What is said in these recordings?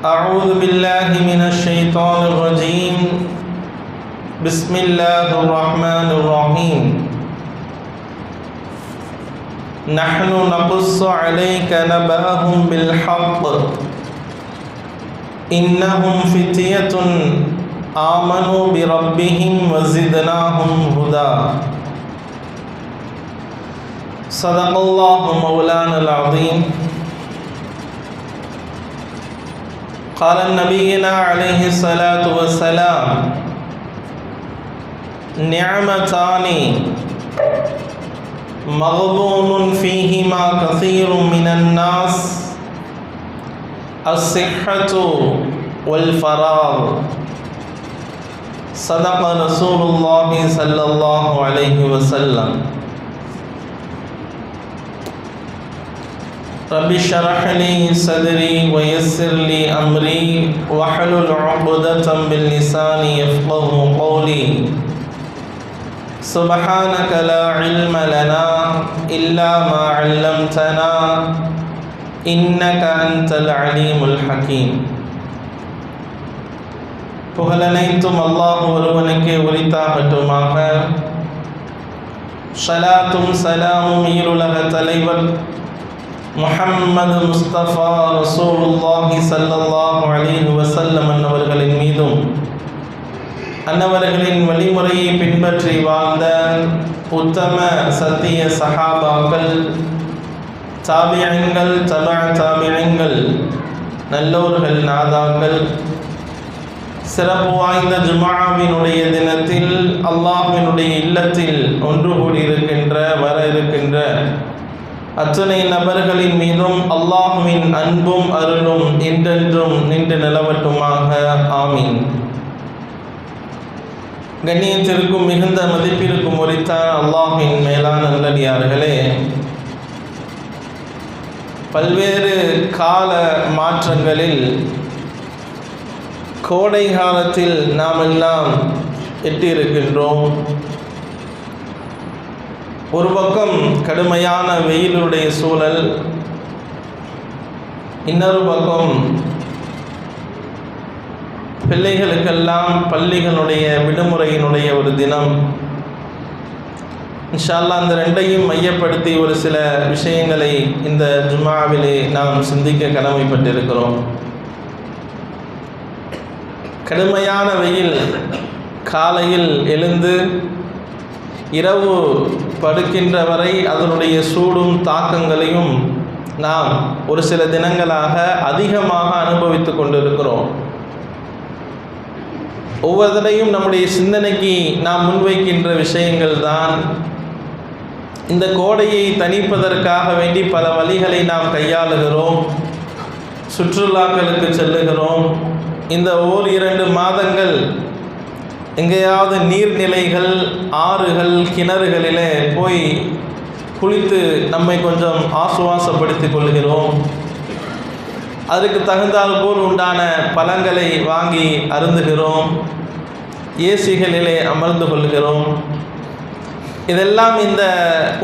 أعوذ بالله من الشيطان الرجيم بسم الله الرحمن الرحيم نحن نقص عليك نبأهم بالحق إنهم فتية آمنوا بربهم وزدناهم هدى صدق الله مولانا العظيم قال نبينا عليه الصلاة والسلام نعمتان مغبون فيهما كثير من الناس الصحة والفراغ صدق رسول الله صلى الله عليه وسلم رب اشرح لي صدري ويسر لي أمري واحلل عقدة من لساني يفقهوا قولي سبحانك لا علم لنا إلا ما علمتنا إنك أنت العليم الحكيم. புகழனைத்தும் அல்லாஹ் ஒருவனுக்கே உரித்தாகட்டுமாக. ஸலாத்தும் சலாமும் ஈருலக தலைவர் முஹம்மது முஸ்தபா ரசூலுல்லாஹி ஸல்லல்லாஹு அலைஹி வஸல்லம் அன்னவர்களின் மீதும் அன்னவர்களின் வழிமுறையை பின்பற்றி வாழ்ந்த உத்தம சத்திய சஹாபாக்கள், தாபியீன்கள், தாபியீன்கள், நல்லோர்கள், நாதாக்கள், சிறப்பு வாய்ந்த ஜும்ஆவினுடைய தினத்தில் அல்லாஹ்வினுடைய இல்லத்தில் ஒன்று கூடியிருக்கின்ற வர இருக்கின்ற அத்தனை நபர்களின் மீதும் அல்லாஹ்வின் அன்பும் அருளும் என்றென்றும் நின்று நிலவட்டுமாக. ஆமீன். கண்ணியத்திற்கும் மிகுந்த மதிப்பிற்கும் உரித்தான அல்லாஹ்வின் மேலான நல்லடியார்களே, பல்வேறு கால மாற்றங்களில் கோடை காலத்தில் நாம் எல்லாம் எட்டியிருக்கின்றோம். ஒரு பக்கம் கடுமையான வெயிலுடைய சூழல், இன்னொரு பக்கம் பிள்ளைகளுக்கெல்லாம் பள்ளிகளுடைய விடுமுறையினுடைய ஒரு தினம். இன்ஷா அல்லாஹ் அந்த ரெண்டையும் மையப்படுத்தி ஒரு சில விஷயங்களை இந்த ஜும்ஆவிலே நாம் சிந்திக்க கடமைப்பட்டிருக்கிறோம். கடுமையான வெயில், காலையில் எழுந்து இரவு படுக்கின்ற வரை அதனுடைய சூடும் தாக்கங்களையும் நாம் ஒரு சில தினங்களாக அதிகமாக அனுபவித்து கொண்டிருக்கிறோம். ஒவ்வொருத்தரையும் நம்முடைய சிந்தனைக்கு நாம் முன்வைக்கின்ற விஷயங்கள் தான் இந்த கோடையை தணிப்பதற்காக வேண்டி பல வழிகளை நாம் கையாளுகிறோம். சுற்றுலாக்களுக்கு செல்லுகிறோம். இந்த ஓர்-இரண்டு மாதங்கள் எங்கேயாவது நீர்நிலைகள், ஆறுகள், கிணறுகளிலே போய் குளித்து நம்மை கொஞ்சம் ஆசுவாசப்படுத்திக் கொள்கிறோம். அதற்கு தகுந்தால் போல் உண்டான பழங்களை வாங்கி அருந்துகிறோம். ஏசிகளிலே அமர்ந்து கொள்கிறோம். இதெல்லாம் இந்த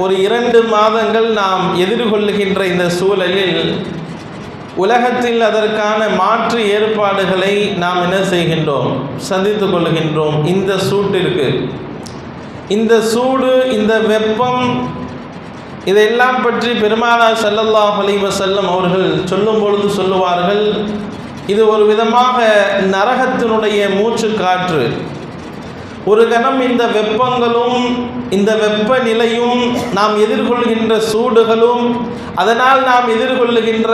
ஒரு 2 மாதங்கள் நாம் எதிர்கொள்ளுகின்ற இந்த சூழலில் உலகத்தில் அதற்கான மாற்று ஏற்பாடுகளை நாம் என்ன செய்கின்றோம்? சந்தித்து கொள்கின்றோம். இந்த சூட்டிற்கு, இந்த சூடு, இந்த வெப்பம், இதையெல்லாம் பற்றி பெருமானார் ஸல்லல்லாஹு அலைஹி வஸல்லம் அவர்கள் சொல்லும் பொழுது சொல்லுவார்கள், இது ஒரு விதமாக நரகத்தினுடைய மூச்சு காற்று. ஒரு கணம் இந்த வெப்பங்களும் இந்த வெப்பநிலையும் நாம் எதிர்கொள்கின்ற சூடுகளும் அதனால் நாம் எதிர்கொள்ளுகின்ற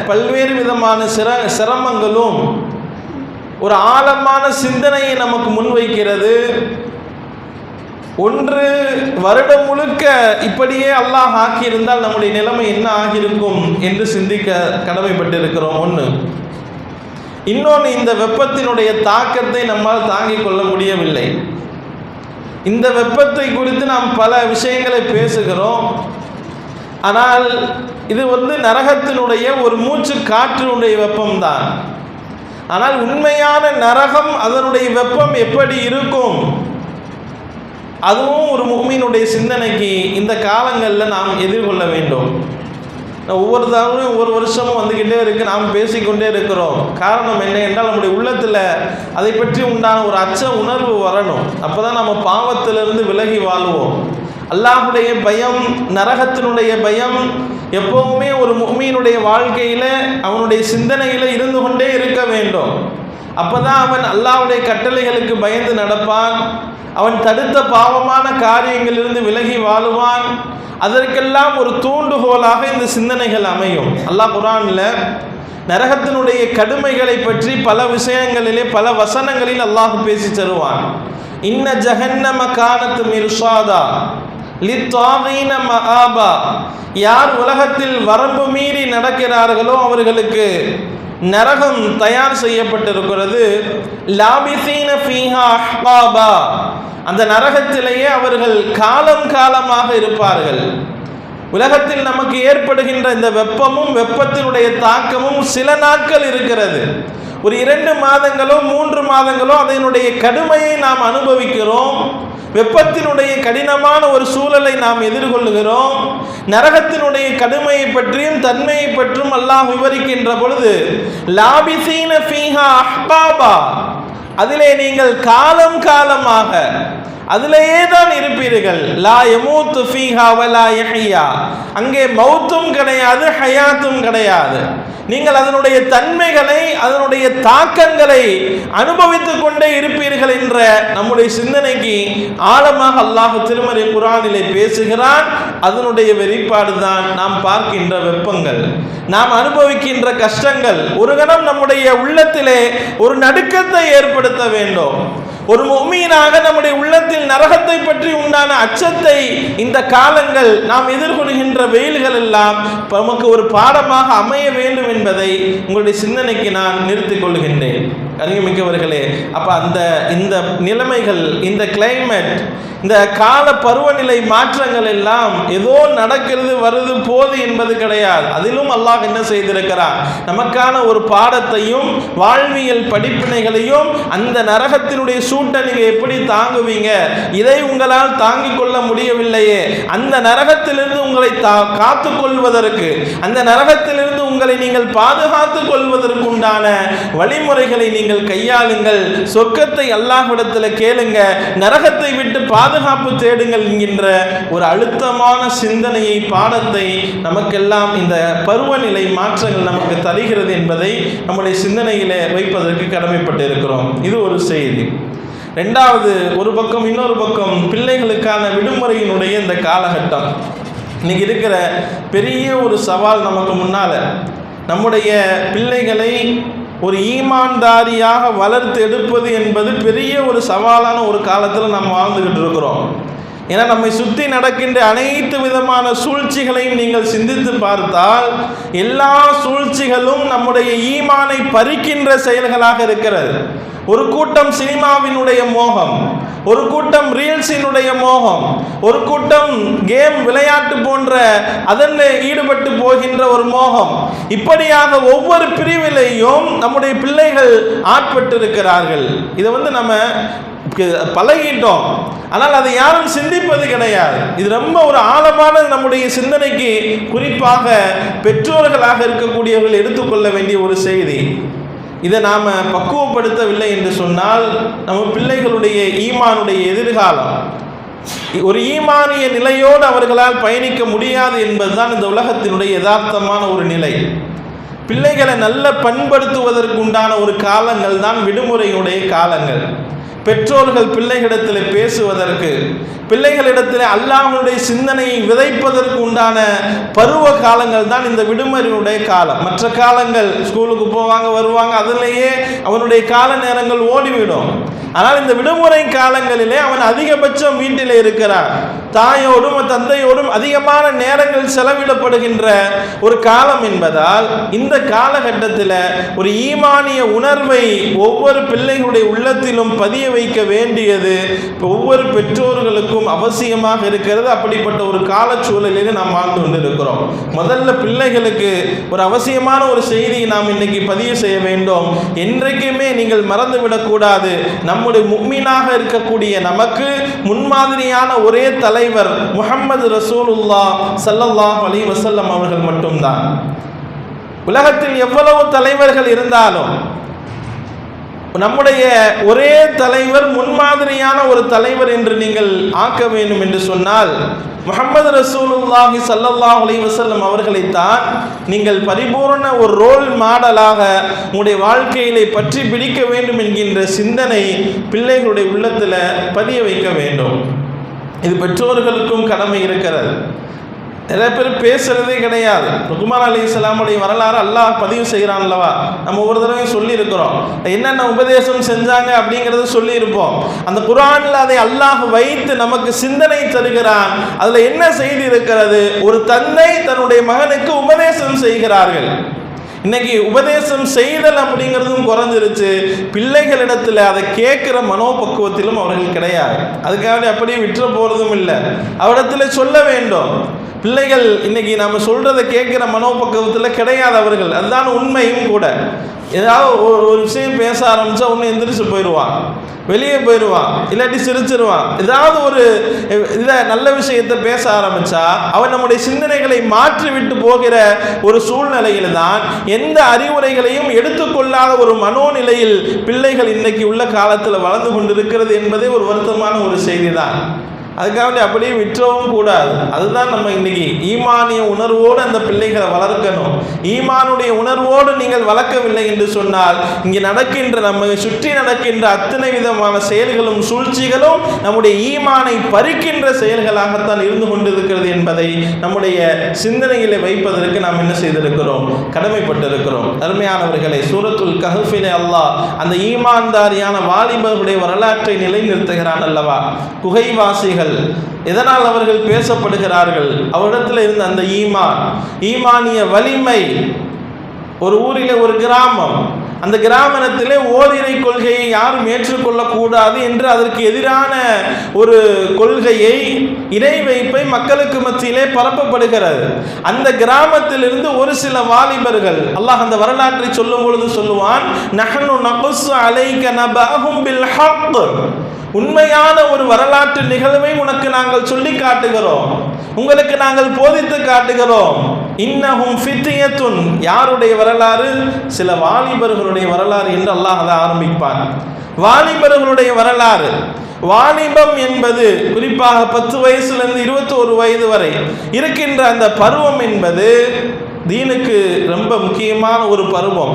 பல்வேறு விதமான சிரமங்களும் ஒரு ஆழமான சிந்தனையை நமக்கு முன்வைக்கிறது. ஒன்று, வருடம் முழுக்க இப்படியே அல்லாஹ் ஆக்கியிருந்தால் நம்முடைய நிலைமை என்ன ஆகியிருக்கும் என்று சிந்திக்க கடமைப்பட்டிருக்கிறோம். ஒன்று. இன்னொன்று, இந்த வெப்பத்தினுடைய தாக்கத்தை நம்மால் தாங்கிக் கொள்ள முடியவில்லை. இந்த வெப்பத்தை குறித்து நாம் பல விஷயங்களை பேசுகிறோம். ஆனால் இது நரகத்தினுடைய ஒரு மூச்சு காற்றினுடைய வெப்பம்தான். ஆனால் உண்மையான நரகம், அதனுடைய வெப்பம் எப்படி இருக்கும்? அதுவும் ஒரு முஃமினுடைய சிந்தனைக்கு இந்த காலங்களில் நாம் எதிர்கொள்ள வேண்டும். ஒவ்வொரு தடவையும் ஒவ்வொரு வருஷமும் வந்துக்கிட்டே இருக்கு, நாம் பேசிக்கொண்டே இருக்கிறோம். காரணம் என்ன என்றால் நம்முடைய உள்ளத்தில் அதை பற்றி உண்டான ஒரு அச்ச உணர்வு வரணும். அப்போ தான் நம்ம பாவத்திலிருந்து விலகி வாழ்வோம். அல்லாஹுடைய பயம், நரகத்தினுடைய பயம் எப்போவுமே ஒரு முஃமினுடைய வாழ்க்கையில் அவனுடைய சிந்தனையில் இருந்து கொண்டே இருக்க வேண்டும். அப்போ தான் அவன் அல்லாஹ்வுடைய கட்டளைகளுக்கு பயந்து நடப்பான், அவன் தடுத்த பாவமான காரியங்களிலிருந்து விலகி வாழுவான். அதற்கெல்லாம் ஒரு தூண்டுகோலாக இந்த சிந்தனைகள் அமையும். அல்லாஹ் குர்ஆனில் நரகத்தினுடைய கடுமைகளை பற்றி பல விஷயங்களிலே பல வசனங்களில் அல்லாஹ் பேசி தருவான். இன்ன ஜஹன்னம கானத் மிர்சாதா லித்தாகீன மஆபா. யார் உலகத்தில் வரம்பு மீறி நடக்கிறார்களோ அவர்களுக்கு நரகம் தயார் செய்யப்பட்டிருக்கிறது. லாபிசீன ஃபீஹா அஹ்காபா. அந்த நரகத்திலேயே அவர்கள் காலம் காலமாக இருப்பார்கள். உலகத்தில் நமக்கு ஏற்படுகின்ற இந்த வெப்பமும் வெப்பத்தினுடைய தாக்கமும் சில நாட்கள் இருக்கிறது. ஒரு 2 மாதங்களோ 3 மாதங்களோ அதனுடைய கடுமையை நாம் அனுபவிக்கிறோம். வெப்பத்தினுடைய கடினமான ஒரு சூழலை நாம் எதிர்கொள்கிறோம். நரகத்தினுடைய கடுமையை பற்றியும் தன்மையை பற்றியும் அல்லாஹ் விவரிக்கின்ற பொழுது லாபிசீன ஃபீஹா அஹ்காபா, அதிலே நீங்கள் காலம் காலமாக அதிலேயே தான் இருப்பீர்கள். லா யமூத்து ஃபீஹா வலா யஹ்யா. அங்கே மௌத்தும் கிடையாது, ஹயாத்தும் கிடையாது. நீங்கள் அதனுடைய தன்மைகளை, அதனுடைய தாக்கங்களை அனுபவித்துக் கொண்டே இருப்பீர்கள் என்ற நம்முடைய சிந்தனைக்கு ஆழமாக அல்லாஹ் திருமறை குர்ஆனிலே பேசுகிறான். அதனுடைய வெளிப்பாடு தான் நாம் பார்க்கின்ற வெப்பங்கள், நாம் அனுபவிக்கின்ற கஷ்டங்கள். ஒரு கணம் நம்முடைய உள்ளத்திலே ஒரு நடுக்கத்தை ஏற்படுத்த வேண்டும். ஒரு முஃமினாக நம்முடைய உள்ளத்தில் நரகத்தை பற்றி உண்டான அச்சத்தை இந்த காலங்கள் நாம் எதிர்கொள்கின்ற வெயில்கள் எல்லாம் நமக்கு ஒரு பாடமாக அமைய வேண்டும் என்பதை உங்களுடைய சிந்தனைக்கு நான் நிறுத்திக் கொள்கின்றேன். கண்ணியமிக்கவர்களே, அப்போ இந்த நிலைமைகள், இந்த கிளைமேட், இந்த கால பருவநிலை மாற்றங்கள் எல்லாம் ஏதோ நடக்கிறது வருது போது என்பது கிடையாது. அதிலும் அல்லாஹ் என்ன செய்திருக்கிறார், நமக்கான ஒரு பாடத்தையும் வாழ்வியல் படிப்பினைகளையும். அந்த நரகத்தினுடைய சூட்டை நீங்கள் எப்படி தாங்குவீங்க, இதை உங்களால் தாங்கிக் கொள்ள முடியவில்லையே, அந்த நரகத்திலிருந்து உங்களை காத்து கொள்வதற்கு, அந்த நரகத்திலிருந்து உங்களை நீங்கள் பாதுகாத்துக் கொள்வதற்கு உண்டான வழிமுறைகளை நீங்கள் கையாளுங்கள். சொர்க்கத்தை அல்லாஹ்விடத்தில் கேளுங்க, நரகத்தை விட்டு பாதுகாப்பு தேடுங்கள் என்கின்ற ஒரு அழுத்தமான சிந்தனையை, பாடத்தை நமக்கெல்லாம் இந்த பருவநிலை மாற்றங்கள் நமக்கு தருகிறது என்பதை நம்முடைய சிந்தனையிலே வைப்பதற்கு கடமைப்பட்டு இருக்கிறோம். இது ஒரு செய்தி. ரெண்டாவது, ஒரு பக்கம், இன்னொரு பக்கம் பிள்ளைகளுக்கான விடுமுறையினுடைய இந்த காலகட்டம். இன்னைக்கு இருக்கிற பெரிய ஒரு சவால் நமக்கு முன்னால், நம்முடைய பிள்ளைகளை ஒரு ஈமான்தாரியாக வளர்த்து எடுப்பது என்பது பெரிய ஒரு சவாலான ஒரு காலத்தில் நம்ம வாழ்ந்துக்கிட்டு இருக்கிறோம். ஏன்னா நம்மை சுற்றி நடக்கின்ற அனைத்து விதமான சூழ்ச்சிகளையும் நீங்கள் சிந்தித்து பார்த்தால் எல்லா சூழ்ச்சிகளும் நம்முடைய ஈமானை பறிக்கின்ற செயல்களாக இருக்கிறது. ஒரு கூட்டம் சினிமாவினுடைய மோகம், ஒரு கூட்டம் ரீல்ஸினுடைய மோகம், ஒரு கூட்டம் கேம் விளையாட்டு போன்ற அதன் ஈடுபட்டு போகின்ற ஒரு மோகம். இப்படியாக ஒவ்வொரு பிரிவிலையும் நம்முடைய பிள்ளைகள் ஆட்பட்டிருக்கிறார்கள். இதை நம்ம பழகிட்டோம், ஆனால் அதை யாரும் சிந்திப்பது கிடையாது. இது ரொம்ப ஒரு ஆழமான நம்முடைய சிந்தனைக்கு குறிப்பாக பெற்றோர்களாக இருக்கக்கூடியவர்கள் எடுத்துக்கொள்ள வேண்டிய ஒரு செய்தி. இதை நாம் பக்குவப்படுத்தவில்லை என்று சொன்னால் நம்ம பிள்ளைகளுடைய ஈமானுடைய எதிர்காலம், ஒரு ஈமானிய நிலையோடு அவர்களால் பயணிக்க முடியாது என்பதுதான் இந்த உலகத்தினுடைய யதார்த்தமான ஒரு நிலை. பிள்ளைகளை நல்ல பண்படுத்துவதற்கு உண்டான ஒரு காலங்கள் தான் விடுமுறையுடைய காலங்கள். பெற்றோர்கள் பிள்ளைகளிடத்தில் பேசுவதற்கு, பிள்ளைகளிடத்தில் அல்லாஹ்வுடைய சிந்தனையை விதைப்பதற்கு உண்டான பருவ காலங்கள் தான் இந்த விடுமுறையுடைய காலம். மற்ற காலங்கள் ஸ்கூலுக்கு போவாங்க வருவாங்க, அதிலேயே அவனுடைய கால நேரங்கள் ஓடிவிடும். ஆனால் இந்த விடுமுறை காலங்களிலே அவன் அதிகபட்சம் வீட்டில் இருக்கிறான், தாயோடும் தந்தையோடும் அதிகமான நேரங்கள் செலவிடப்படுகின்ற ஒரு காலம் என்பதால் இந்த காலகட்டத்தில் ஒரு ஈமானிய உணர்வை ஒவ்வொரு பிள்ளைகளுடைய உள்ளத்திலும் பதிய வைக்க வேண்டியது ஒவ்வொரு பெற்றோர்களுக்கும் அவசியமாக இருக்கிறது. அப்படிப்பட்ட ஒரு காலச்சூழலில் நாம் வாழ்ந்து கொண்டிருக்கிறோம். முதல்ல பிள்ளைகளுக்கு ஒரு அவசியமான ஒரு செய்தியை நாம் இன்னைக்கு பதிவு செய்ய வேண்டும். என்றைக்குமே நீங்கள் மறந்துவிடக்கூடாது, நம்முடைய முஃமினாக இருக்கக்கூடிய நமக்கு முன்மாதிரியான ஒரே தலைவர் முஹம்மது ரசூலுல்லாஹ் ஸல்லல்லாஹு அலைஹி வஸல்லம் அவர்கள் மட்டும்தான். உலகத்தில் எவ்வளவு தலைவர்கள் இருந்தாலும் நம்முடைய ஒரே தலைவர் முன்மாதிரியான ஒரு தலைவர் என்று நீங்கள் ஆக்க வேண்டும் என்று சொன்னால் முஹம்மது ரசூலுல்லாஹி ஸல்லல்லாஹு அலைஹி வஸல்லம் அவர்களைத்தான் நீங்கள் பரிபூர்ண ஒரு ரோல் மாடலாக உங்களுடைய வாழ்க்கையிலே பற்றி பிடிக்க வேண்டும் என்கின்ற சிந்தனை பிள்ளைகளுடைய உள்ளத்தில் பதிய வைக்க வேண்டும். இது பெற்றோர்களுக்கும் கடமை இருக்கிறது. நிறைய பேர் பேசுறதே கிடையாது. லுக்மான் அலைஹிஸ்ஸலாமுடைய வரலாறு அல்லாஹ் பதிவு செய்கிறான் அல்லவா, நம்ம ஒவ்வொரு தடவையும் சொல்லியிருக்கிறோம். என்னென்ன உபதேசம் செஞ்சாங்க அப்படிங்கிறத சொல்லியிருப்போம். அந்த குர்ஆனில் அதை அல்லாஹ் வைத்து நமக்கு சிந்தனை தருகிறான். அதில் என்ன செய்தி இருக்கிறது? ஒரு தந்தை தன்னுடைய மகனுக்கு உபதேசம் செய்கிறார்கள். இன்னைக்கு உபதேசம் செய்தல் அப்படிங்கிறதும் குறைஞ்சிருச்சு. பிள்ளைகளிடத்தில் அதை கேட்குற மனோபக்குவத்திலும் அவர்கள் கிடையாது. அதுக்காக அப்படியே விட்டுற போகிறதும் இல்லை, அவரிடத்தில் சொல்ல வேண்டும். பிள்ளைகள் இன்னைக்கு நம்ம சொல்கிறத கேட்குற மனோபக்குவத்தில் கிடையாது அவர்கள். அதுதான் உண்மையும் கூட. ஏதாவது ஒரு விஷயம் பேச ஆரம்பித்தா ஒன்று எந்திரிச்சு போயிடுவான், வெளியே போயிடுவான், இல்லாட்டி சிரிச்சிருவான். ஏதாவது ஒரு இதை நல்ல விஷயத்தை பேச ஆரம்பித்தா அவன் நம்முடைய சிந்தனைகளை மாற்றிவிட்டு போகிற ஒரு சூழ்நிலையில் தான் எந்த அறிவுரைகளையும் எடுத்துக்கொள்ளாத ஒரு மனோநிலையில் பிள்ளைகள் இன்னைக்கு உள்ள காலத்தில் வளர்ந்து கொண்டிருக்கிறது என்பதே ஒரு வருத்தமான ஒரு செய்தி தான். அதுக்காக அப்படியே விட்டுறவும் கூடாது. அதுதான் நம்ம இன்னைக்கு ஈமானிய உணர்வோடு அந்த பிள்ளைகளை வளர்க்கணும். ஈமானுடைய உணர்வோடு நீங்கள் வளர்க்கவில்லை என்று சொன்னால் இங்கே நடக்கின்ற நம்ம சுற்றி நடக்கின்ற அத்தனை விதமான செயல்களும் சூழ்ச்சிகளும் நம்முடைய ஈமானை பறிக்கின்ற செயல்களாகத்தான் இருந்து கொண்டிருக்கிறது என்பதை நம்முடைய சிந்தனைகளை வைப்பதற்கு நாம் என்ன செய்திருக்கிறோம்? கடமைப்பட்டிருக்கிறோம். அருமையானவர்களை, சூரத்துல் கஹ்ஃபிலே அல்லாஹ் அந்த ஈமான்தாரியான வாலிபர்களுடைய வரலாற்றை நிலைநிறுத்துகிறான் அல்லவா. குகைவாசிகள் எதனால் அவர்கள் பேசப்படுகிறார்கள்? அவரிடத்தில் இருந்த அந்த ஈமானிய வலிமை. ஒரு ஊரிலே ஒரு கிராமம், அந்த கிராமத்திலே ஓரிரை கொள்கையை யாரும் ஏற்றுக்கொள்ளக்கூடாது என்று அதற்கு எதிரான ஒரு கொள்கையை, இறை வைப்பை மக்களுக்கு மத்தியிலே பரப்பப்படுகிறது. அந்த கிராமத்திலிருந்து ஒரு சில வாலிபர்கள், அல்லாஹ் அந்த வரலாற்றை சொல்லும் பொழுது சொல்லுவான், நஹ்னு நகுஸ்ஸு அலைக நபஅஹும் பில் ஹக், உண்மையான ஒரு வரலாற்று நிகழ்வை உனக்கு நாங்கள் சொல்லி காட்டுகிறோம், உங்களுக்கு நாங்கள் போதித்து காட்டுகிறோம். இன்னஹும் ஃபித்யத்துன், யாருடைய வரலாறு? சில வாலிபர்களுடைய வரலாறு என்று அல்லாஹ் அதை ஆரம்பிப்பான். வாலிபர்களுடைய வரலாறு. வாலிபம் என்பது குறிப்பாக 10 வயசுலேருந்து 21 வயது வரை இருக்கின்ற அந்த பருவம் என்பது தீனுக்கு ரொம்ப முக்கியமான ஒரு பருவம்.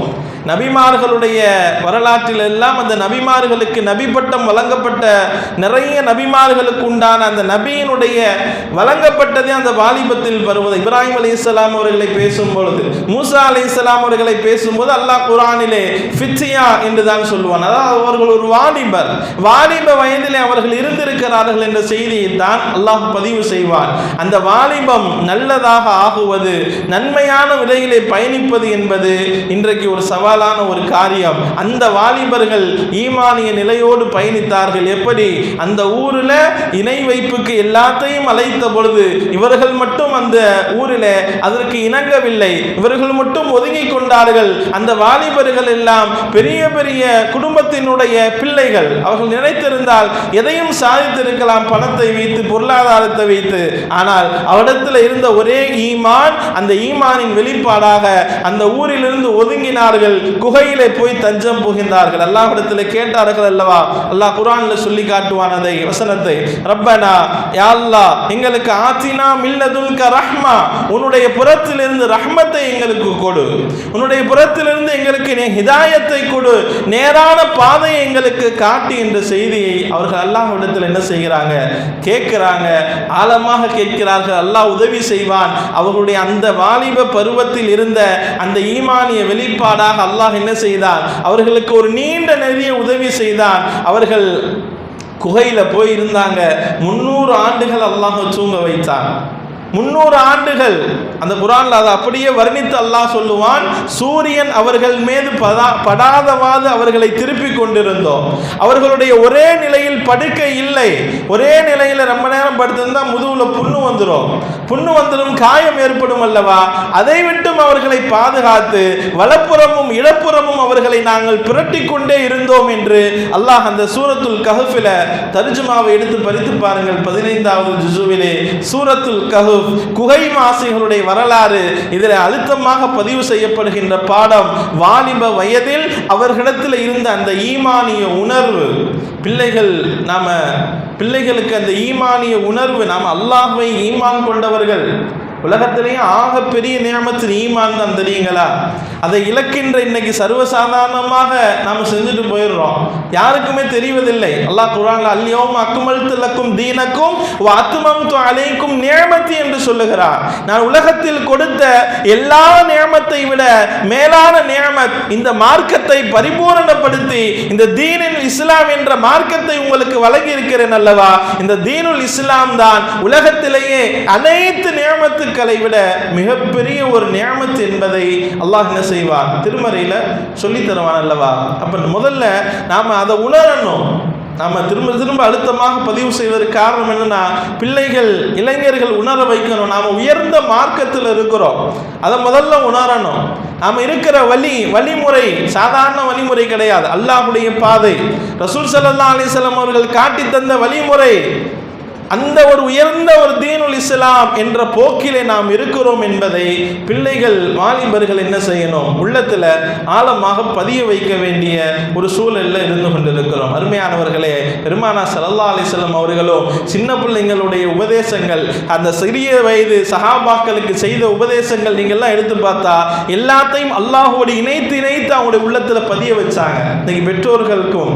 நபிமார்களுடைய வரலாற்றில் எல்லாம் அந்த நபிமார்களுக்கு நபி பட்டம் வழங்கப்பட்ட நிறைய நபிமார்களுக்கு உண்டான அந்த நபியினுடைய வழங்கப்பட்டதே அந்த வாலிபத்தில் வருவது. இப்ராஹிம் அலைஹிஸ்ஸலாம் அவர்களை பேசும்பொழுது, மூசா அலைஹிஸ்ஸலாம் அவர்களை பேசும்போது அல்லாஹ் குர்ஆனிலே ஃபித்யா என்று தான் சொல்லுவான். அதாவது அவர்கள் ஒரு வாலிபர், வாலிப வயதிலே அவர்கள் இருந்திருக்கிறார்கள் என்ற செய்தியை தான் அல்லாஹ் பதிவு செய்வான். அந்த வாலிபம் நல்லதாக ஆகுவது, நன்மையான விலையிலே பயணிப்பது என்பது இன்றைக்கு ஒரு சவாலான ஒரு காரியம். அந்த வாலிபர்கள் ஈமானிய நிலையோடு பயணித்தார்கள். எப்படி? அந்த ஊரில் இணை வைப்புக்கு எல்லாத்தையும் அழைத்த பொழுது இவர்கள் மட்டும் அந்த ஊரில் அதற்கு இணங்கவில்லை, இவர்கள் மட்டும் ஒதுங்கி கொண்டார்கள். அந்த வாலிபர்கள் எல்லாம் பெரிய பெரிய குடும்பத்தினுடைய பிள்ளைகள். அவர்கள் நினைத்திருந்தால் எதையும் சாதித்திருக்கலாம், பணத்தை வைத்து, பொருளாதாரத்தை வைத்து. ஆனால் அவரிடத்தில் இருந்த ஒரே ஈமான், அந்த ஈமானின் வெளிப்பாடாக அந்த ஊரிலிருந்து ஒதுங்கினார்கள், குகையிலே போய் தஞ்சம் புகின்றார்கள். அல்லாஹ்விடத்தில் கேட்டார்கள் அல்லவா. அல்லாஹ் குர்ஆனில் சொல்லி காட்டுவான் அதை வசனத்தை, ரப்பனா யா அல்லாஹ், எங்களுக்கு ஆத்தினா மில்லதுன்க ரஹ்மா, உன்னுடைய புறத்திலிருந்து ரஹ்மத்தை எங்களுக்கு கொடு, உன்னுடைய புறத்திலிருந்து எங்களுக்கு ஹிதாயத்தை கொடு, நேரான பாதையை எங்களுக்கு காட்டி என்ற செய்தியை அவர்கள் அல்லாஹ்விடத்தில் என்ன செய்கிறாங்க? கேட்கிறாங்க, ஆழமாக கேட்கிறார்கள். அல்லாஹ் உதவி செய்வான். அவர்களுடைய அந்த வாலிப பருவத்தில் இருந்த அந்த ஈமானிய வெளிப்பாடாக அல்லாஹ் என்ன செய்தான்? அவர்களுக்கு ஒரு நீண்ட நெறிய உதவி செய்தான். அவர்கள் குகையில் போய் இருந்தாங்க. 300 ஆண்டுகள் அல்லாஹ் தூங்க வைத்தான். 300 ஆண்டுகள் அந்த குர்ஆன்ல அதை அப்படியே வர்ணித்து அல்லாஹ் சொல்லுவான், சூரியன் அவர்கள் மீது படாதவாது அவர்களை திருப்பி கொண்டிருந்தோம். அவர்களுடைய ஒரே நிலையில் படுக்கை இல்லை. ஒரே நிலையில் ரொம்ப நேரம் படுத்திருந்தா முதுகுல புண்ணு வந்துடும், காயம் ஏற்படும் அல்லவா? அதை விட்டும் அவர்களை பாதுகாத்து வலப்புறமும் இடப்புறமும் அவர்களை நாங்கள் பிரட்டி கொண்டே இருந்தோம் என்று அல்லாஹ் அந்த சூரத்துல் கஹ்ஃபில தர்ஜுமாவை எடுத்து படித்து பாருங்கள். 15வது ஜுஸுவிலே சூரத்துல் கஹ்ஃப் குகைவாசிகளுடைய வரலாறு இதில் அழுத்தமாக பதிவு செய்யப்படுகின்ற பாடம். வாலிப வயதில் அவர்களிடத்தில் இருந்த அந்த ஈமானிய உணர்வு, பிள்ளைகளுக்கு அந்த ஈமானிய உணர்வு, நாம் அல்லாஹ்வை ஈமான் கொண்டவர்கள். உலகத்திலேயே ஆக பெரிய நியமத்து ஈமான் தான் தெரியுங்களா? அதை இலக்கின்ற இன்னைக்கு சர்வசாதாரணமாக நாம் செஞ்சுட்டு போயிடுறோம், யாருக்குமே தெரிவதில்லை. அல்லாஹ் குர்ஆன்ல அல்யௌம அக்மல்து லக்கும் தீனக்கும் வ அத்மம்து அலைக்கும் நியமத்தி என்று சொல்லுகிறார். நான் உலகத்தில் கொடுத்த எல்லா நியமத்தை விட மேலான நியமத் இந்த மார்க்கத்தை பரிபூரணப்படுத்தி இந்த தீனுல் இஸ்லாம் என்ற மார்க்கத்தை உங்களுக்கு வழங்கி இருக்கிறேன் அல்லவா? இந்த தீனுல் இஸ்லாம் தான் உலகத்திலேயே அனைத்து நியமத்துக்களை விட மிகப்பெரிய ஒரு நியமத் என்பதை அல்லாஹ் என்ன செய்வார்? திருமறையில சொல்லி தருவான் அல்லவா? அப்ப முதல்ல நாம அதை உணரணும். நாம திரும்ப அழுத்தமாக பதிவு செய்வதற்கு காரணம் என்னன்னா, பிள்ளைகள் இளைஞர்கள் உணர வைக்கணும். நாம உயர்ந்த மார்க்கத்தில் இருக்கிறோம், அதை முதல்ல உணரணும். நாம இருக்கிற வழிமுறை சாதாரண வழிமுறை கிடையாது, அல்லாஹ்வுடைய பாதை, ரசூல் ஸல்லல்லாஹு அலைஹி வஸல்லம் அவர்கள் காட்டி தந்த வழிமுறை. அந்த ஒரு உயர்ந்த ஒரு தீனுல் இஸ்லாம் என்ற போக்கிலே நாம் இருக்கிறோம் என்பதை பிள்ளைகள் வாலிபர்கள் என்ன செய்யணும்? உள்ளத்தில் ஆழமாக பதிய வைக்க வேண்டிய ஒரு சூழலில் இருந்து கொண்டிருக்கிறோம். அருமையானவர்களே, பெருமானார் ஸல்லல்லாஹு அலைஹி வஸல்லம் அவர்களும் சின்ன பிள்ளைங்களுடைய உபதேசங்கள், அந்த சிறிய வயது சஹாபாக்களுக்கு செய்த உபதேசங்கள் நீங்கள்லாம் எடுத்து பார்த்தா எல்லாத்தையும் அல்லாஹ்வோடு இணைத்து அவங்களுடைய உள்ளத்தில் பதிய வச்சாங்க. இன்னைக்கு பெற்றோர்களுக்கும்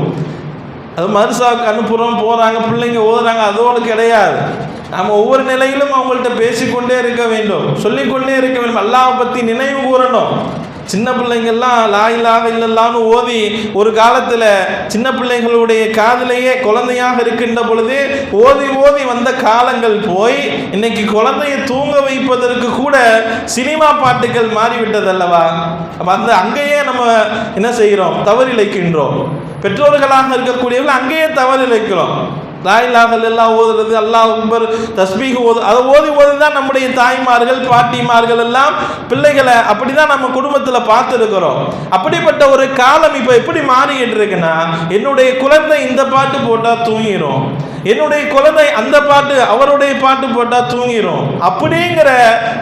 அது மதரசாவுக்கு அனுப்புகிறோம், போகிறாங்க, பிள்ளைங்க ஓதுறாங்க, அதோடு கிடையாது. நாம் ஒவ்வொரு நிலையிலும் அவங்கள்ட்ட பேசிக்கொண்டே இருக்க வேண்டும், சொல்லிக்கொண்டே இருக்க வேண்டும். அல்லாஹ்வை பற்றி நினைவு கூறணும். சின்ன பிள்ளைங்கள்லாம் லா இலாஹ இல்லல்லாஹ்னு ஓதி ஒரு காலத்தில் சின்ன பிள்ளைகளுடைய காதிலேயே குழந்தையாக இருக்கின்ற பொழுது ஓதி வந்த காலங்கள் போய் இன்னைக்கு குழந்தையை தூங்க வைப்பதற்கு கூட சினிமா பாட்டுகள் மாறிவிட்டது அல்லவா? அப்போ அங்கேயே நம்ம என்ன செய்கிறோம்? தவறிழைக்கின்றோம். பெற்றோர்களாக இருக்கக்கூடியவர்கள் அங்கேயே தவறிழைக்கிறோம். லா இலாஹ இல்லல்லாஹ் ஓதுறது, அல்லாஹ் அக்பர், தஸ்பீஹ் அதை ஓதி தான் நம்முடைய தாய்மார்கள் பாட்டிமார்கள் எல்லாம் பிள்ளைகளை அப்படி தான் நம்ம குடும்பத்தில் பார்த்துருக்கிறோம். அப்படிப்பட்ட ஒரு காலம் இப்போ எப்படி மாறிக்கிட்டு இருக்குன்னா, என்னுடைய குழந்தை இந்த பாட்டு போட்டால் தூங்கிடும், என்னுடைய குழந்தை அந்த பாட்டு அவருடைய பாட்டு போட்டால் தூங்கிடும். அப்படிங்கிற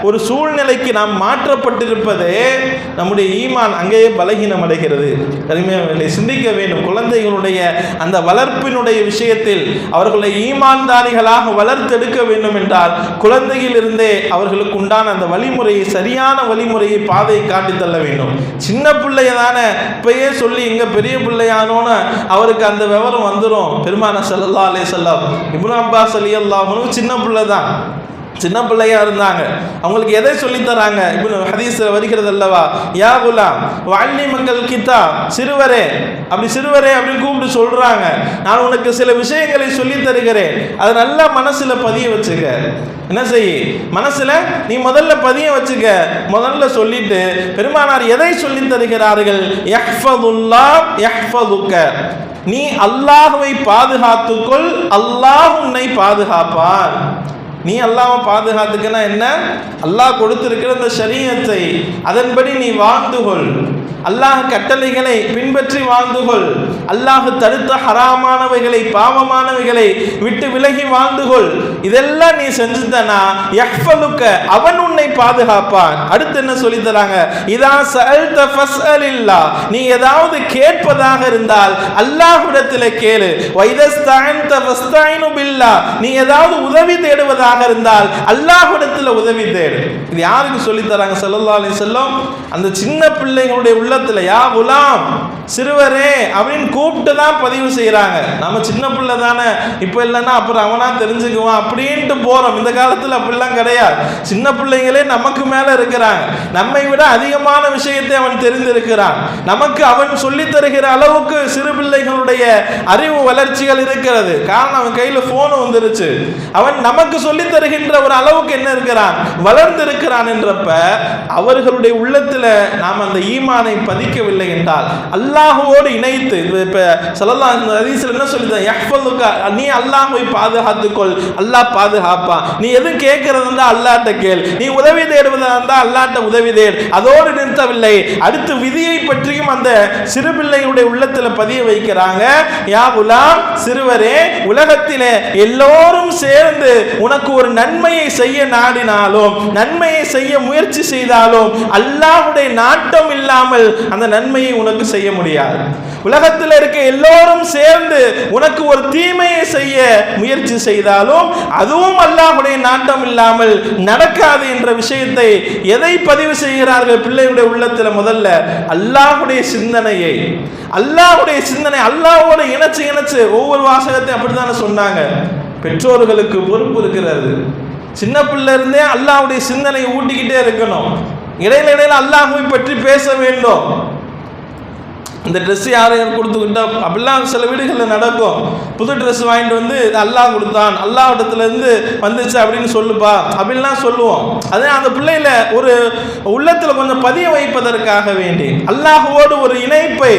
ஒரு சூழ்நிலைக்கு நாம் மாற்றப்பட்டிருப்பதே நம்முடைய ஈமான் அங்கேயே பலகீனம் அடைகிறது. அருமையாக சிந்திக்க வேண்டும். குழந்தைகளுடைய அந்த வளர்ப்பினுடைய விஷயத்தில் அவர்களை ஈமான்தாரிகளாக வளர்த்தெடுக்க வேண்டும் என்றால் குழந்தையிலிருந்தே அவர்களுக்கு உண்டான அந்த வழிமுறையை, சரியான வழிமுறையை, பாதையை காட்டி தள்ள வேண்டும். சின்ன பிள்ளைய தானே இப்பயே சொல்லி எங்க பெரிய பிள்ளையானோன்னு அவருக்கு அந்த விவரம் வந்துடும். பெருமானார் ஸல்லல்லாஹு அலைஹி வஸல்லம், இப்னு அப்பாஸ் ரலியல்லாஹு அன்ஹு சின்ன பிள்ளை தான், சின்ன பிள்ளையா இருந்தாங்க. அவங்களுக்கு எதை சொல்லி தராங்க? இப்போ ஹதீஸ்ல வருகிறது அல்லவா, யா குலாம் வஅல்லிமுக்கல் கிதாப், சிறுவரே அப்படின்னு கூப்பிட்டு சொல்றாங்க. நான் உனக்கு சில விஷயங்களை சொல்லி தருகிறேன், அதை நல்லா மனசுல பதிய வச்சுக்க. என்ன செய்? மனசுல நீ முதல்ல பதிய வச்சுக்க. முதல்ல சொல்லிட்டு பெருமானார் எதை சொல்லி தருகிறார்கள்? யஹ்ஃபதுல்லாஹ் யஹ்ஃபதுக, நீ அல்லாஹ்வை பாதுகாத்துக்கொள், அல்லாஹ் உன்னை பாதுகாப்பான். நீ அல்லாஹ்வை பாதுகாத்துக்கனா என்ன? அல்லாஹ் கொடுத்திருக்கிற அந்த ஷரீஅத்தை அதன்படி நீ வாழ்ந்துகொள், அல்லாஹ் கட்டளைகளை பின்பற்றி வாழ்ந்துகொள், அல்லாஹ் தடுத்த ஹராமானவைகளை, பாவமானவைகளை விட்டு விலகி வாழ்ந்துகொள். இதெல்லாம் நீ செஞ்சுட்டனா யஹ்ஃபலுக்க, அவன் உன்னை பாதுகாப்பான். அடுத்து என்ன சொல்லி தராங்க? இதா சஅல்த ஃபஸ்அலில்லாஹ், நீ ஏதாவது கேட்பதாக இருந்தால் அல்லாஹ்விடத்தில் கேளு. வைதஸ்தஅன்த ஃபஸ்தஈனு பில்லாஹ், நீ ஏதாவது உதவி தேடுவதாக இருந்தால் அல்லாஹ்விடத்தில் உதவி தேடு. இது யாருக்கு சொல்லி தராங்க? ஸல்லல்லாஹு அலைஹி வஸல்லம் அந்த சின்ன பிள்ளைகளுடைய உள்ளத்தில் உள்ளத்துல யா குலாம் சிறுவரே அப்படின்னு கூப்பிட்டு தான் பதிவு செய்யறாங்க. நம்ம சின்ன பிள்ளை தானே, இப்போ இல்லைன்னா அப்புறம் அவனா தெரிஞ்சுக்குவான் அப்படின்ட்டு போறோம். இந்த காலத்தில் அப்படிலாம் கிடையாது. சின்ன பிள்ளைங்களே நமக்கு மேல இருக்கிறாங்க. நம்மை விட அதிகமான விஷயத்தை அவன் தெரிந்திருக்கிறான். நமக்கு அவன் சொல்லித் தருகிற அளவுக்கு சிறு பிள்ளைகளுடைய அறிவு வளர்ச்சிகள் இருக்கிறது. காரணம் அவன் கையில போன் வந்துருச்சு. அவன் நமக்கு சொல்லித் தருகின்ற ஒரு அளவுக்கு என்ன இருக்கிறான், வளர்ந்து இருக்கிறான் என்றப்ப அவர்களுடைய உள்ளத்துல நாம் அந்த ஈமானை பதிக்கவில்லை என்றால் அல்லாஹ்வோடு இணைத்து இப்ப ஸல்லல்லாஹு அலைஹி வஸல்லம் என்ன சொல்லிட்டான், நீ அல்லாஹ்வை பாதுகாத்துக்கொள், அல்லாஹ் பாதுகாப்பான். நீ எது கேட்கறது இருந்தா அல்லாஹ்ட்ட கேள், நீ உதவி தேடுவதா இருந்தா அல்லாஹ்ட்ட உதவி தேடு. அதோடு நிறுத்தவில்லை, அடுத்து விதியை பற்றியும் அந்த சிறு பிள்ளைகளுடைய உள்ளத்துல பதிய வைக்கிறாங்க. யா குலாம் சிறுவரே, உலகத்திலே எல்லோரும் சேர்ந்து உனக்கு ஒரு நன்மையை செய்ய நாடினாலும், நன்மையை செய்ய முயற்சி செய்தாலும் அல்லாஹ்வுடைய நாட்டம் இல்லாமல் அந்த நன்மையை உனக்கு செய்ய முடியாது. உலகத்தில் இருக்க எல்லோரும் சேர்ந்து உனக்கு ஒரு தீமையை செய்ய முயற்சி செய்தாலும் அதுவும் அல்லாஹ்வுடைய நாட்டம் இல்லாமல் நடக்காது என்ற விஷயத்தை எதை பதிவு செய்கிறார்கள் பிள்ளைகளுடைய உள்ளத்தில்? முதல்ல அல்லாஹ்வுடைய சிந்தனையை, அல்லாஹ்வுடைய சிந்தனை, அல்லாஹ்வோட இணைச்சு ஒவ்வொரு வாசகத்தையும் அப்படித்தானே சொன்னாங்க. பெற்றோர்களுக்கு பொறுப்பு இருக்கிறது. சின்ன பிள்ளை இருந்தே அல்லாஹ்வுடைய சிந்தனையை ஊட்டிக்கிட்டே இருக்கணும். இடையில அல்லாஹ்வை பற்றி பேச வேண்டும். இந்த ட்ரெஸ் யாரையும் கொடுத்துக்கிட்டா அப்படிலாம் சில வீடுகளில் நடக்கும். புது ட்ரெஸ் வாங்கிட்டு வந்து அல்லாஹ் கொடுத்தான், அல்லாஹ் இடத்துலேருந்து வந்துச்சு அப்படின்னு சொல்லுப்பா அப்படின்லாம் சொல்லுவோம். அதே அந்த பிள்ளையில ஒரு உள்ளத்தில் கொஞ்சம் பதிய வைப்பதற்காக வேண்டி அல்லாஹ்வோடு ஒரு இணைப்பை,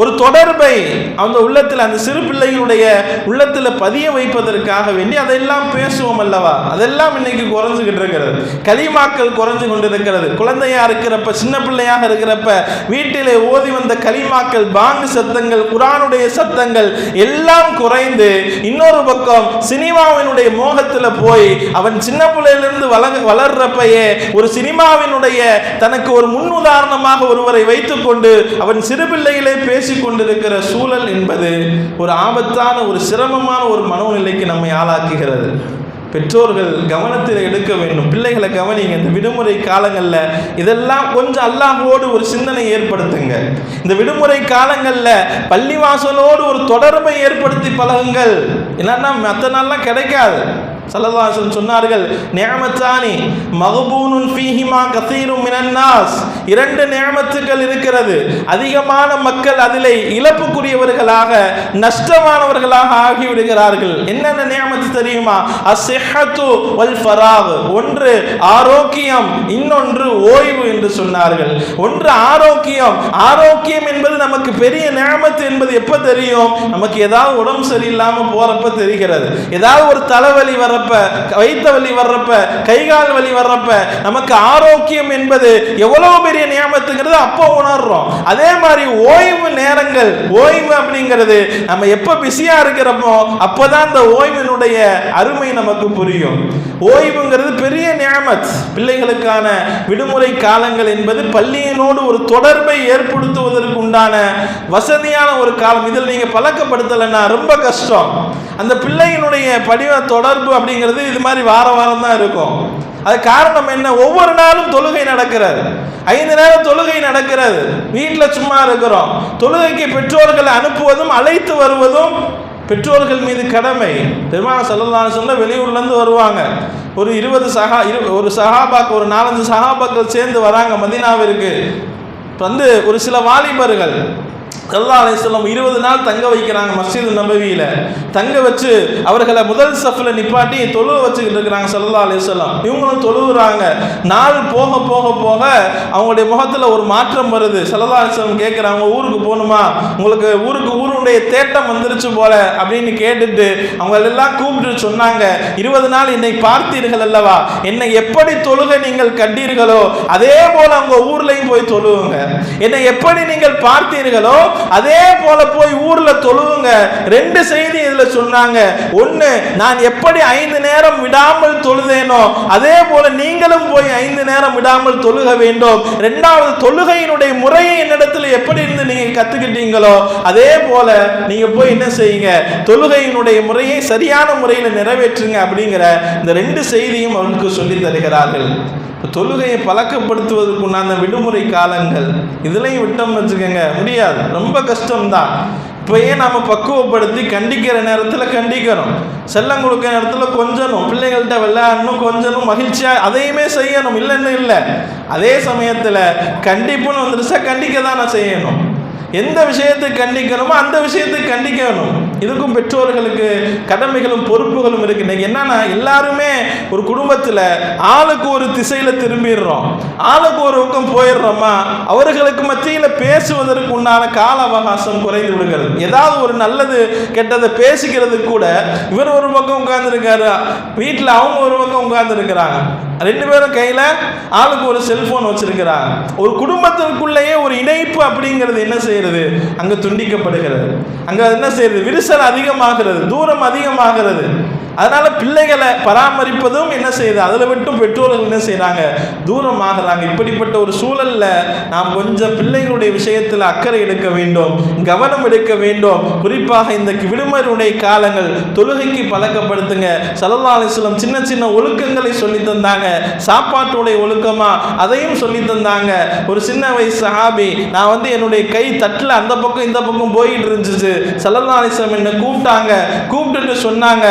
ஒரு தொடர்பை அந்த உள்ளத்தில், அந்த சிறு பிள்ளைகளுடைய உள்ளத்தில் பதிய வைப்பதற்காக வேண்டி அதையெல்லாம் பேசுவோம் அல்லவா. அதெல்லாம் இன்னைக்கு குறைஞ்சுக்கிட்டு இருக்கிறது. கலிமாக்கள் குறைஞ்சு கொண்டு இருக்கிறது. குழந்தையா இருக்கிறப்ப, சின்ன பிள்ளையாக இருக்கிறப்ப வீட்டிலே ஓதி வந்த கலிமாக்கள், பாங்கு சத்தங்கள், குர்ஆனுடைய சத்தங்கள் எல்லாம் குறைந்து இன்னொரு பக்கம் சினிமாவினுடைய மோகத்தில் போய் அவன் சின்ன பிள்ளையிலிருந்து வளர்றப்பயே ஒரு சினிமாவினுடைய தனக்கு ஒரு முன் உதாரணமாக ஒருவரை வைத்துக்கொண்டு அவன் சிறு பிள்ளைகளே பேசி கொண்டிருக்கிற சூழல் என்பது ஒரு ஆபத்தான, ஒரு சிரமமான ஒரு மனோநிலைக்கு நம்மை ஆளாக்குகிறது. பெற்றோர்கள் கவனத்தில் எடுக்க வேண்டும். பிள்ளைகளை கவனிங்க. இந்த விடுமுறை காலங்களில் இதெல்லாம் கொஞ்சம் அல்லாஹ்வோடு ஒரு சிந்தனை ஏற்படுத்துங்க. இந்த விடுமுறை காலங்களில் பள்ளிவாசலோடு ஒரு தொடர்பை ஏற்படுத்தி பழகுங்கள். இல்லைன்னா மற்ற நாள்லாம் கிடைக்காது. ஸல்லல்லாஹு அலைஹி வஸல்லம் சொன்னார்கள், நிஅமத்தானி மக்பூனுன் ஃபீஹிமா கஸீரும் மினன் நாஸ். இரண்டு நிஅமத்துகள் இருக்கிறது, அதிகமான மக்கள் அதிலே இழப்புக்குரியவர்களாக, நஷ்டமானவர்களாக ஆகிவிடுகிறார்கள். என்னென்ன நிஅமத்து தெரியுமா? அஸ்ஸிஹ்ஹத்து வல் ஃபராக். ஒன்று ஆரோக்கியம், இன்னொன்று ஓய்வு என்று சொன்னார்கள். ஒன்று ஆரோக்கியம். ஆரோக்கியம் என்பது நமக்கு பெரிய நிஅமத்து என்பது எப்ப தெரியும்? நமக்கு ஏதாவது உடம்பு சரியில்லாம போறப்ப தெரிகிறது. ஏதாவது ஒரு தலைவலி வர, வைத்த வலி வர்றப்ப, கைகால் வலி வர்றப்ப நமக்கு ஆரோக்கியம் என்பது எவ்வளவு பெரிய நியமத்துங்கிறது அப்போ உணர்றோம். அதே மாதிரி ஓய்வு நேரங்கள், ஓய்வு அப்படிங்கிறது நம்ம எப்ப பிஸியா இருக்கிறப்போ அப்பதான் அந்த ஓய்வினுடைய அருமை நமக்கு புரியும். ஓய்வுங்கிறது பெரிய நியமத். பிள்ளைகளுக்கான விடுமுறை காலங்கள் என்பது பள்ளியினோடு ஒரு தொடர்பை ஏற்படுத்துவதற்கு உண்டான வசதியான ஒரு காலம். இதில் நீங்க பழக்கப்படுத்தலைன்னா ரொம்ப கஷ்டம். அந்த பிள்ளையினுடைய படிவ தொடர்பு அப்படிங்கிறது இது மாதிரி வாரம் தான் இருக்கும். அது காரணம் என்ன? ஒவ்வொரு நாளும் தொழுகை நடக்கிறது, 5 நேரம் தொழுகை நடக்கிறது. வீட்டில் சும்மா இருக்கிறோம். தொழுகைக்கு பெற்றோர்களை அனுப்புவதும் அழைத்து வருவதும் பெற்றோர்கள் மீது கடமை. பெருமானார் ஸல்லல்லாஹு அலைஹி வஸல்லம் வெளியூர்லேருந்து வருவாங்க. ஒரு 20 ஒரு சஹாபாக்கு, ஒரு 4-5 சஹாபாக்கள் சேர்ந்து வராங்க மதீனாவிற்கு. வந்து ஒரு சில வாலிபர்கள் ஸல்லல்லாஹு அலைஹி வஸல்லம் 20 நாள் தங்க வைக்கிறாங்க மஸ்ஜித் நபவியில. தங்க வச்சு அவர்களை முதல் சஃப்ல நிப்பாட்டி தொழுவ வச்சுக்கிட்டு இருக்கிறாங்க ஸல்லல்லாஹு அலைஹி வஸல்லம். இவங்களும் தொழுகிறாங்க. நாள் போக போக போக அவங்களுடைய முகத்தில் ஒரு மாற்றம் வருது. ஸல்லல்லாஹு அலைஹி வஸல்லம் கேட்குறாங்க, ஊருக்கு போகணுமா, உங்களுக்கு ஊருடைய தேட்டம் வந்துருச்சு போல அப்படின்னு கேட்டுட்டு அவங்க எல்லாம் கூப்பிட்டு சொன்னாங்க, 20 நாள் என்னை பார்த்தீர்கள் அல்லவா, என்னை எப்படி தொழுகை நீங்கள் கண்டீர்களோ அதே போல அவங்க ஊர்லையும் போய் தொழுவுங்க. என்னை எப்படி நீங்கள் பார்த்தீர்களோ அதே போல போய் ஊர்ல தொழுவுங்க. 2 செய்தி இதுல சொன்னாங்க. ஒன்னு, நான் எப்படி 5 நேரம் விடாமல் தொழுதேனோ அதே போல நீங்களும் போய் 5 நேரம் விடாமல் தொழுக வேண்டும். 2வது, தொழுகையினுடைய முறையை என்னிடத்தில் எப்படி இருந்து நீங்க கத்துக்கிட்டீங்களோ அதே போல போல நீங்க போய் என்ன செய்யுங்க, தொழுகையினுடைய முறையை சரியான முறையில் நிறைவேற்றுங்க அப்படிங்கிற இந்த 2 செய்தியும் அவர்களுக்கு சொல்லி தருகிறார்கள். தொழுகையை பழக்கப்படுத்துவதற்கு உண்டான விடுமுறை காலங்கள் இதுலையும் விட்டோம்னு வச்சுக்கோங்க முடியாது, ரொம்ப கஷ்டம்தான். இப்போயே நாம் பக்குவப்படுத்தி கண்டிக்கிற நேரத்தில் கண்டிக்கணும், செல்லம் கொடுக்குற நேரத்தில் கொஞ்சணும், பிள்ளைகள்கிட்ட விளையாடணும், கொஞ்சணும், மகிழ்ச்சியாக அதையுமே செய்யணும், இல்லைன்னு இல்லை. அதே சமயத்தில் கண்டிப்புன்னு வந்துருச்சா கண்டிக்க தானே செய்யணும். எந்த விஷயத்தை கண்டிக்கணுமோ அந்த விஷயத்தை கண்டிக்கணும். இதுக்கும் பெற்றோர்களுக்கு கடமைகளும் பொறுப்புகளும் இருக்கு. இன்னைக்கு என்னன்னா எல்லாருமே ஒரு குடும்பத்தில் ஆளுக்கு ஒரு திசையில் திரும்பிடுறோம், ஆளுக்கு ஒரு பக்கம் போயிடுறோமா, அவர்களுக்கு மத்தியில் பேசுவதற்கு உண்டான கால அவகாசம் குறைந்து விடுகிறது. ஏதாவது ஒரு நல்லது கெட்டதை பேசிக்கிறது கூட இவர் ஒரு பக்கம் உட்கார்ந்துருக்காரு, வீட்டில் அவங்க ஒரு பக்கம் உட்கார்ந்துருக்கிறாங்க, 2 பேரும் கையில் ஆளுக்கு ஒரு செல்போன் வச்சிருக்கிறாங்க. ஒரு குடும்பத்திற்குள்ளேயே ஒரு இணைப்பு அப்படிங்கிறது என்ன செய்யறது, அங்கே துண்டிக்கப்படுகிறது. அங்கே என்ன செய்யறது, விரிசல் அதிகமாகிறது, தூரம் அதிகமாகிறது. அதனால பிள்ளைகளை பராமரிப்பதும் என்ன செய்யுது, அதில் விட்டும் பெற்றோர்கள் என்ன செய்யறாங்க, தூரம் ஆகிறாங்க. இப்படிப்பட்ட ஒரு சூழல்ல நாம் கொஞ்சம் பிள்ளைகளுடைய விஷயத்தில் அக்கறை எடுக்க வேண்டும், கவனம் எடுக்க வேண்டும். குறிப்பாக இந்த விடுமுறையுடைய காலங்கள் தொழுகைக்கு பழக்கப்படுத்துங்க. ஸல்லல்லாஹு அலைஹி வஸல்லம் சின்ன சின்ன ஒழுக்கங்களை சொல்லி தந்தாங்க, சாப்பாட்டுடைய ஒழுக்கமா அதையும் சொல்லி தந்தாங்க. ஒரு சின்ன வயசு சஹாபி, நான் என்னுடைய கை தட்டில் அந்த பக்கம் இந்த பக்கம் போயிட்டு இருந்துச்சு, ஸல்லல்லாஹு அலைஹி வஸல்லம் என்ன கூப்பிட்டாங்க, கூப்பிட்டுட்டு சொன்னாங்க,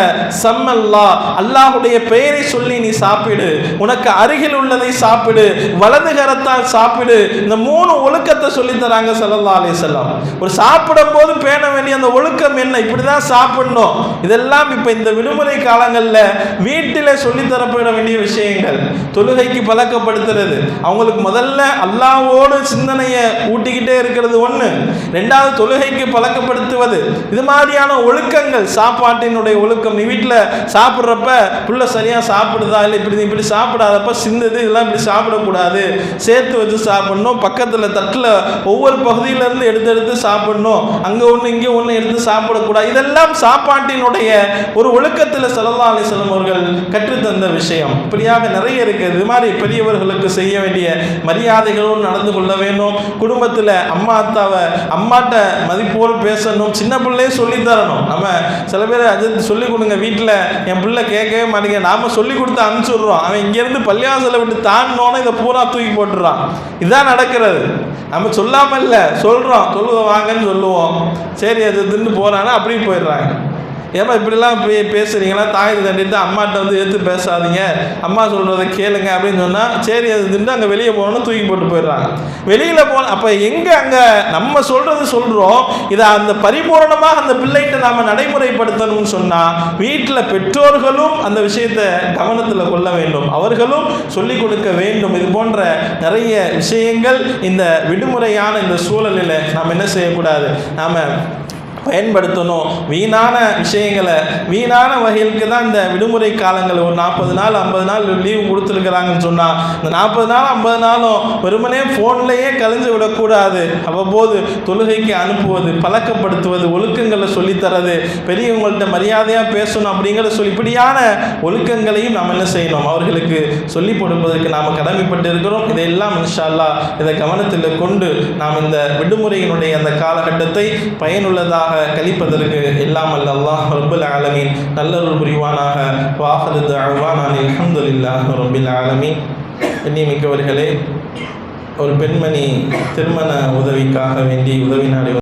அல்லாஹ்வுடைய பெயரை சொல்லி நீ சாப்பிடு, உனக்கு அருகில் உள்ளதை சாப்பிடு, வலது கரத்தால் சாப்பிடு. இந்த 3 ஒழுக்கத்தை சொல்லி தராங்க ஸல்லல்லாஹு அலைஹி வஸல்லம். ஒரு சாப்பிடும் போது பேண வேண்டிய அந்த ஒழுக்கம் என்ன, இப்படிதான் சாப்பிடணும். இதெல்லாம் இப்ப இந்த விடுமுறை காலங்களில் வீட்டிலே சொல்லி தரப்பட வேண்டிய விஷயங்கள். தொழுகைக்கு பழக்கப்படுத்துறது, அவங்களுக்கு முதல்ல அல்லாஹ்வோடு சிந்தனையை ஊட்டிக்கிட்டே இருக்கிறது ஒன்று, 2வது தொழுகைக்கு பழக்கப்படுத்துவது. இது மாதிரியான ஒழுக்கங்கள், சாப்பாட்டினுடைய ஒழுக்கம். நீ வீட்டில் சாப்பிட்றப்ப புள்ள சரியாக சாப்பிடுதா, இல்லை இப்படி சாப்பிடாதப்ப சிந்தது, இதெல்லாம் இப்படி சாப்பிடக்கூடாது, சேர்த்து வச்சு சாப்பிடணும், பக்கத்தில் தட்டில் ஒவ்வொரு பகுதியிலேருந்து எடுத்து எடுத்து சாப்பிடணும், அங்கே ஒன்று இங்கே ஒன்று எடுத்து சாப்பிடக்கூடாது. இதெல்லாம் சாப்பாட்டினுடைய ஒரு ஒழுக்கத்தில் ஸல்லல்லாஹு அலைஹி வஸல்லம் அவர்கள் கற்றுத்தந்த விஷயம். இப்படியாக நிறைய இருக்குது. இது மாதிரி பெரியவர்களுக்கு செய்ய வேண்டிய மரியாதைகளும் நடந்து கொள்ள வேண்டும். குடும்பத்தில் அம்மா அத்தாவை அம்மாட்ட மதிப்போடு பேசணும், சின்ன பிள்ளையே சொல்லித்தரணும். நம்ம சில பேர் சொல்லிக் கொடுங்க, வீட்டில் என் பிள்ளை கேட்கவே மாட்டேங்க, நாம சொல்லி கொடுத்து அனுப்பிச்சுடுறோம், அவன் இங்கேருந்து பள்ளிவாசலை விட்டு தாண்டினோன்னு இதை பூரா தூக்கி போட்டுறான். இதுதான் நடக்கிறது. நம்ம சொல்லாமல் இல்லை, சொல்கிறோம், தொழுவ வாங்கன்னு சொல்லுவோம், சரி அது தின்னு போகிறான்னா அப்படியே போயிடுறாங்க. ஏமா இப்படிலாம் பேசுகிறீங்களா, தாய் தண்டிட்டு அம்மாட்ட எடுத்து பேசாதீங்க, அம்மா சொல்கிறத கேளுங்க அப்படின்னு சொன்னால் சரி அது தின்னு அங்கே வெளியே போகணும்னு தூக்கி போட்டு போயிடுறாங்க. வெளியில் அப்போ எங்கே அங்கே நம்ம சொல்கிறோம், இதை அந்த பரிபூர்ணமாக அந்த பிள்ளைகிட்ட நாம் நடைமுறைப்படுத்தணும்னு சொன்னால் வீட்டில் பெற்றோர்களும் அந்த விஷயத்தை கவனத்தில் கொள்ள வேண்டும், அவர்களும் சொல்லிக் கொடுக்க வேண்டும். இது போன்ற நிறைய விஷயங்கள் இந்த விடுமுறையான இந்த சூழலில் நாம் என்ன செய்யக்கூடாது, நாம் பயன்படுத்தணும். வீணான விஷயங்களை வீணான வகைகளுக்கு தான் இந்த விடுமுறை காலங்கள். ஒரு 40 நாள் 50 நாள் லீவு கொடுத்துருக்குறாங்கன்னு சொன்னால் இந்த 40 நாள் 50 நாளும் வெறுமனே ஃபோன்லேயே கழிஞ்சு விடக்கூடாது. அவ்வப்போது தொழுகைக்கு அனுப்புவது, பழக்கப்படுத்துவது, ஒழுக்கங்களை சொல்லித்தரது, பெரியவங்கள்ட்ட மரியாதையாக பேசணும் அப்படிங்கிற இப்படியான ஒழுக்கங்களையும் நாம் என்ன செய்யணும், அவர்களுக்கு சொல்லிக் கொடுப்பதற்கு நாம் கடமைப்பட்டு இருக்கிறோம். இதையெல்லாம் இன்ஷா அல்லாஹ் இதை கவனத்தில் கொண்டு நாம் இந்த விடுமுறையினுடைய அந்த காலகட்டத்தை பயனுள்ளதாக கழிப்பதற்கு எல்லாம் வல்ல அல்லாஹ் ரப்புல் ஆலமீன் நல்லருள் புரிவானாக. வாஹிரு தஅவானா அல்ஹம்துலில்லாஹி ரப்பில் ஆலமீன். எண்ணிமிக்கவர்களே, ஒரு பெண்மணி திருமண உதவிக்காக வேண்டி உதவி நாடி